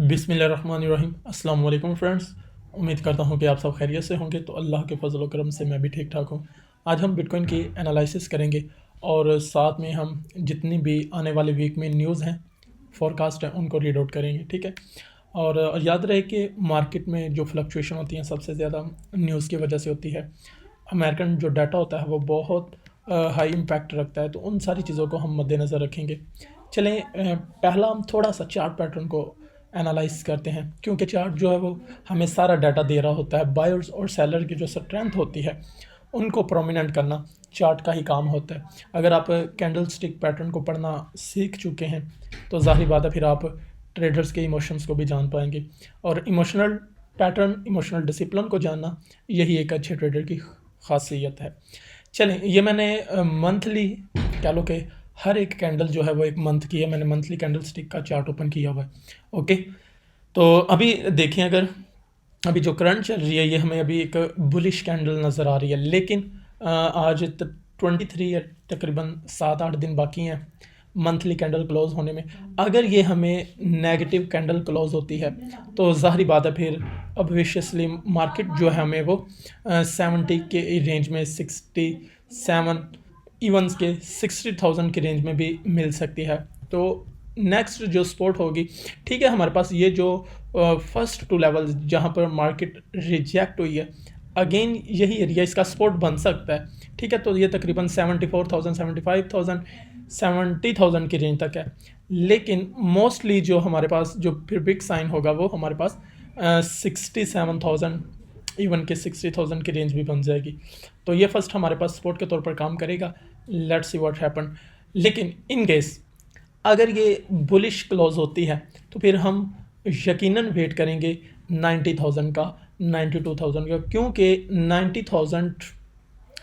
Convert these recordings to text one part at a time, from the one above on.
बिस्मिल्लाहिर्रहमानिर्रहीम। अस्सलाम वालेकुम फ्रेंड्स। उम्मीद करता हूँ कि आप सब खैरियत से होंगे। तो अल्लाह के फजल व करम से मैं भी ठीक ठाक हूँ। आज हम बिटकॉइन की एनालिसिस करेंगे और साथ में हम जितनी भी आने वाले वीक में न्यूज़ हैं, फोरकास्ट हैं, उनको रीड आउट करेंगे। ठीक है। और याद रहे कि मार्केट में जो फ्लक्चुएशन होती हैं सबसे ज़्यादा न्यूज़ की वजह से होती है। अमेरिकन जो डाटा होता है वो बहुत हाई इम्पैक्ट रखता है, तो उन सारी चीज़ों को हम मद्देनज़र रखेंगे। चलें, पहला हम थोड़ा सा चार्ट पैटर्न को एनालाइज करते हैं, क्योंकि चार्ट जो है वो हमें सारा डाटा दे रहा होता है। बायर्स और सेलर की जो स्ट्रेंथ होती है उनको प्रोमिनेंट करना चार्ट का ही काम होता है। अगर आप कैंडल स्टिक पैटर्न को पढ़ना सीख चुके हैं तो ज़ाहिर बात है फिर आप ट्रेडर्स के इमोशंस को भी जान पाएंगे, और इमोशनल पैटर्न, इमोशनल डिसिप्लिन को जानना यही एक अच्छे ट्रेडर की खासियत है। चलें, ये मैंने मंथली कह लो कि हर एक कैंडल जो है वो एक मंथ की है। मैंने मंथली कैंडल स्टिक का चार्ट ओपन किया हुआ है। ओके, तो अभी देखें, अगर अभी जो करंट चल रही है ये हमें अभी एक बुलिश कैंडल नज़र आ रही है, लेकिन आज 23 या तकरीबन 7-8 दिन बाकी हैं मंथली कैंडल क्लोज होने में। अगर ये हमें नेगेटिव कैंडल क्लोज होती है तो ज़ाहिर बात है फिर ऑब्वियसली मार्केट जो है हमें वो 70 के रेंज में, 67 इवंस के 60,000 के रेंज में भी मिल सकती है। तो नेक्स्ट जो सपोर्ट होगी, ठीक है, हमारे पास ये जो फर्स्ट 2 लेवल जहाँ पर मार्केट रिजेक्ट हुई है, अगेन यही एरिया इसका सपोर्ट बन सकता है। ठीक है, तो ये तकरीबन 74,000, 75,000, 70,000 की रेंज तक है। लेकिन मोस्टली जो हमारे पास जो फिर बिग साइन होगा वो हमारे पास 67,000, इवन के 60,000 की रेंज भी बन जाएगी। तो ये फर्स्ट हमारे पास सपोर्ट के तौर पर काम करेगा। Let's see what happen. लेकिन इन केस अगर ये बुलिश क्लोज होती है तो फिर हम यकीनन वेट करेंगे 90,000 का, 92,000 का, क्योंकि 90,000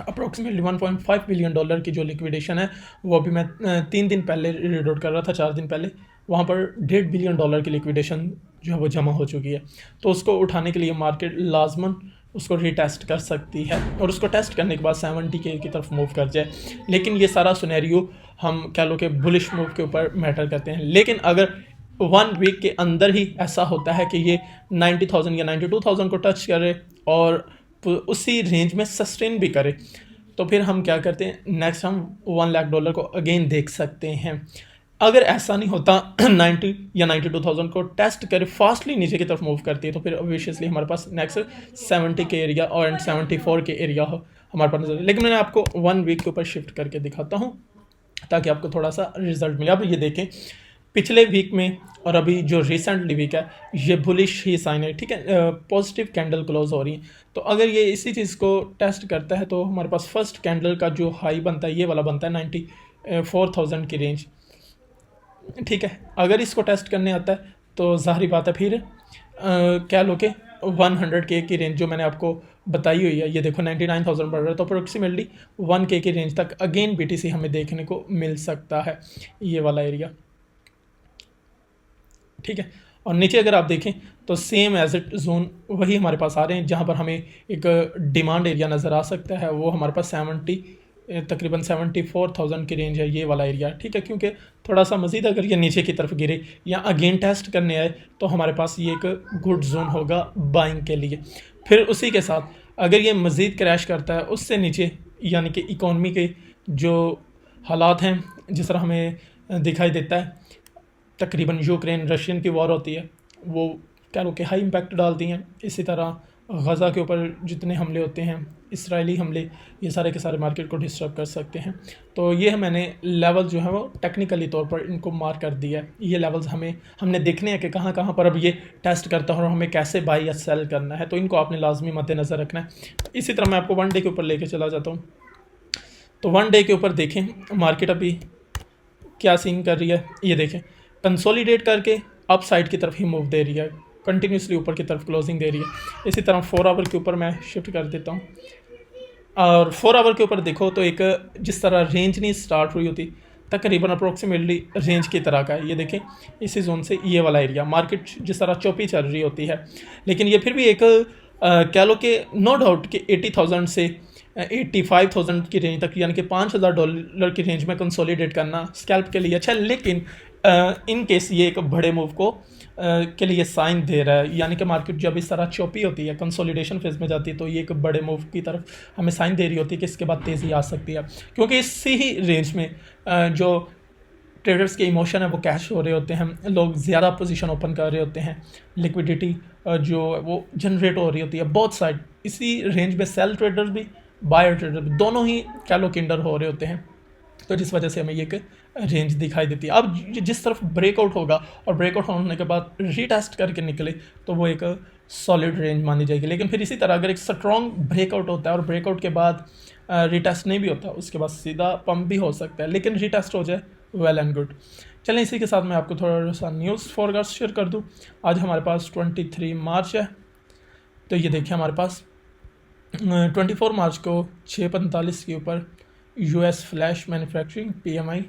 अप्रोक्सीमेटली $1.5 बिलियन की जो लिक्विडेशन है वो अभी मैं 3 दिन पहले रीड आउट कर रहा था, 4 दिन पहले, वहाँ पर $1.5 बिलियन की लिक्विडेशन जो है वो जमा हो चुकी है। तो उसको उठाने के लिए मार्केट लाजमन उसको रीटेस्ट कर सकती है, और उसको टेस्ट करने के बाद 70 के की तरफ मूव कर जाए। लेकिन ये सारा सिनेरियो हम कह लो कि बुलिश मूव के ऊपर मैटर करते हैं। लेकिन अगर 1 वीक के अंदर ही ऐसा होता है कि ये 90,000 या 92,000 को टच करे और उसी रेंज में सस्टेन भी करे, तो फिर हम क्या करते हैं, नेक्स्ट हम $1 लाख को अगेन देख सकते हैं। अगर ऐसा नहीं होता 90 या 92,000 को टेस्ट करे, फास्टली नीचे की तरफ मूव करती है, तो फिर ऑब्वियसली हमारे पास नेक्स्ट 70 के एरिया और 74 के एरिया हो हमारे पास नजर। लेकिन मैंने आपको 1 वीक के ऊपर शिफ्ट करके दिखाता हूँ ताकि आपको थोड़ा सा रिजल्ट मिले। अब ये देखें, पिछले वीक में और अभी जो रिसेंटली वीक है ये बुलिश ही साइन है। ठीक है, पॉजिटिव कैंडल क्लोज हो रही है। तो अगर ये इसी चीज़ को टेस्ट करता है तो हमारे पास फर्स्ट कैंडल का जो हाई बनता है ये वाला बनता है 94,000 की रेंज। ठीक है, अगर इसको टेस्ट करने आता है तो ज़ाहिर बात है फिर क्या लो कि 100K की रेंज जो मैंने आपको बताई हुई है, ये देखो 99,000 बढ़ रहा है, तो अप्रोक्सीमेटली 1K की रेंज तक अगेन BTC हमें देखने को मिल सकता है, ये वाला एरिया। ठीक है, और नीचे अगर आप देखें तो सेम एज इट जोन वही हमारे पास आ रहे हैं, जहाँ पर हमें एक डिमांड एरिया नज़र आ सकता है, वो हमारे पास तकरीबन 74,000 की रेंज है, ये वाला एरिया। ठीक है, क्योंकि थोड़ा सा मज़ीद अगर ये नीचे की तरफ गिरे या अगेन टेस्ट करने आए तो हमारे पास ये एक गुड जोन होगा बाइंग के लिए। फिर उसी के साथ अगर ये मज़ीद क्रैश करता है उससे नीचे, यानी कि इकॉनमी के जो हालात हैं जिस तरह हमें दिखाई देता है, तकरीबन यूक्रेन रशियन की वॉर होती है वो क्या लो कि हाई इम्पैक्ट डालती हैं। इसी तरह गज़ा के ऊपर जितने हमले होते हैं, इसराइली हमले, ये सारे के सारे मार्केट को डिस्टर्ब कर सकते हैं। तो ये मैंने लेवल जो है वो टेक्निकली तौर पर इनको मार्क कर दिया है। ये लेवल्स हमने देखने हैं कि कहाँ कहाँ पर अब ये टेस्ट करता है और हमें कैसे बाई या सेल करना है, तो इनको आपने लाजमी मद्देनज़र रखना है। इसी तरह मैं आपको 1 डे के ऊपर लेके चला जाता हूँ। तो 1 डे के ऊपर देखें मार्केट अभी क्या सीन कर रही है। ये देखें, कंसोलिडेट करके अप साइड की तरफ ही मूव दे रही है, कंटिन्यूसली ऊपर की तरफ क्लोजिंग दे रही है। इसी तरह 4 आवर के ऊपर मैं शिफ्ट कर देता हूँ, और 4 आवर के ऊपर देखो तो एक जिस तरह रेंज नहीं स्टार्ट हुई होती, तकरीबन अप्रोक्सीमेटली रेंज की तरह का है। ये देखें, इसी जोन से ये वाला एरिया मार्केट जिस तरह चौपी चल रही होती है, लेकिन ये फिर भी एक कह लो कि नो डाउट कि 80,000 से 85,000 की रेंज तक, यानी कि $5,000 की रेंज में कंसोलिडेट करना स्कैल्प के लिए अच्छा है। लेकिन इन केस ये एक बड़े मूव को के लिए साइन दे रहा है, यानी कि मार्केट जब इस तरह चौपी होती है, कंसोलिडेशन फेज में जाती है, तो ये एक बड़े मूव की तरफ हमें साइन दे रही होती है कि इसके बाद तेज़ी आ सकती है, क्योंकि इसी ही रेंज में जो ट्रेडर्स के इमोशन है वो कैश हो रहे होते हैं, लोग ज़्यादा पोजीशन ओपन कर रहे होते हैं, लिक्विडिटी जो वो जनरेट हो रही होती है बोथ साइड। इसी रेंज में सेल ट्रेडर्स भी बायर ट्रेडर भी दोनों ही कैलो किंडर हो रहे होते हैं, तो जिस वजह से हमें ये एक रेंज दिखाई देती है। अब जिस तरफ ब्रेकआउट होगा और ब्रेकआउट होने के बाद रीटेस्ट करके निकले तो वो एक सॉलिड रेंज मानी जाएगी। लेकिन फिर इसी तरह अगर एक स्ट्रॉन्ग ब्रेकआउट होता है और ब्रेकआउट के बाद रीटेस्ट नहीं भी होता, उसके बाद सीधा पंप भी हो सकता है, लेकिन रीटेस्ट हो जाए वेल एंड गुड। चलें, इसी के साथ मैं आपको थोड़ा सा न्यूज़ फोरकास्ट शेयर कर दूं। आज हमारे पास 23 मार्च है, तो ये देखिए हमारे पास 24 मार्च को 6:45 के ऊपर यूएस फ्लैश मैन्युफैक्चरिंग पीएमआई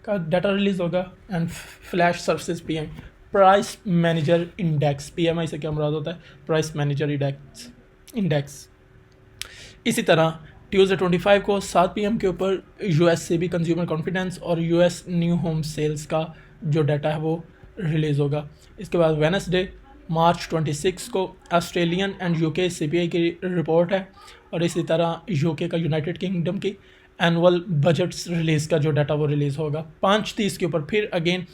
का डाटा रिलीज़ होगा and flash services PM price manager index. PMI से क्या मुराद होता है? Price manager index. इसी तरह ट्यूसडे 25 को 7 PM के ऊपर यूएस से भी कंज्यूमर कॉन्फिडेंस और यूएस न्यू होम सेल्स का जो डाटा है वो रिलीज़ होगा। इसके बाद वेडनेसडे मार्च 26 को ऑस्ट्रेलियन एंड यूके सीपीआई की रिपोर्ट है, और इसी तरह यूके का यूनाइटेड किंगडम की एनुअल बजट्स रिलीज़ का जो डाटा वो रिलीज़ होगा। 5:30 के ऊपर फिर again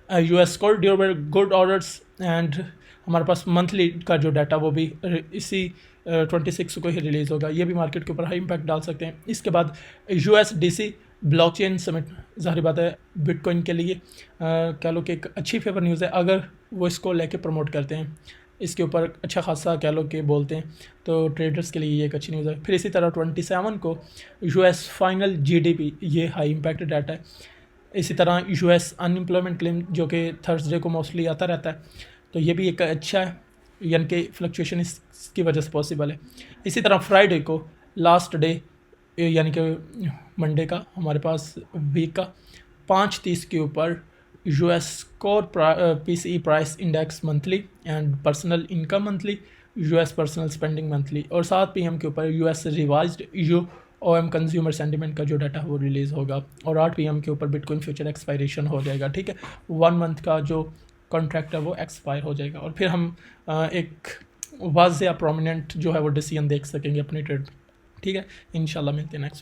US core durable good orders and हमारे पास मंथली का जो डाटा वो भी इसी 26 को ही रिलीज़ होगा। ये भी मार्केट के ऊपर हाई इम्पैक्ट डाल सकते हैं। इसके बाद USDC ब्लॉकचेन समिट, ज़ाहिर बात है बिटकॉइन के लिए कह लो कि एक अच्छी फेवर न्यूज़ है, अगर वो इसको लेके प्रमोट करते हैं, इसके ऊपर अच्छा खासा कह लो कि बोलते हैं, तो ट्रेडर्स के लिए ये एक अच्छी न्यूज़ है। फिर इसी तरह 27 को US फाइनल GDP, ये हाई इम्पैक्ट डाटा है। इसी तरह US अनएम्प्लॉयमेंट क्लेम जो कि थर्सडे को मोस्टली आता रहता है, तो ये भी एक अच्छा है, यानी कि फ्लक्चुएशन इसकी वजह से पॉसिबल है। इसी तरह फ्राइडे को लास्ट डे यानी कि मंडे का हमारे पास वीक का 5:30 के ऊपर US core PCE price index monthly and personal income monthly, US personal spending monthly, और 7 PM के ऊपर US revised UOM consumer sentiment का जो डाटा वो रिलीज़ होगा, और 8 PM के ऊपर बिटकॉइन फ्यूचर एक्सपायरेशन हो जाएगा। ठीक है, 1 मंथ का जो कॉन्ट्रैक्ट है वो एक्सपायर हो जाएगा, और फिर हम एक वाज़ या प्रोमिनेंट जो है वो डिसीजन देख सकेंगे अपनी ट्रेड। ठीक है, इंशाल्लाह मिलते हैं नेक्स्ट।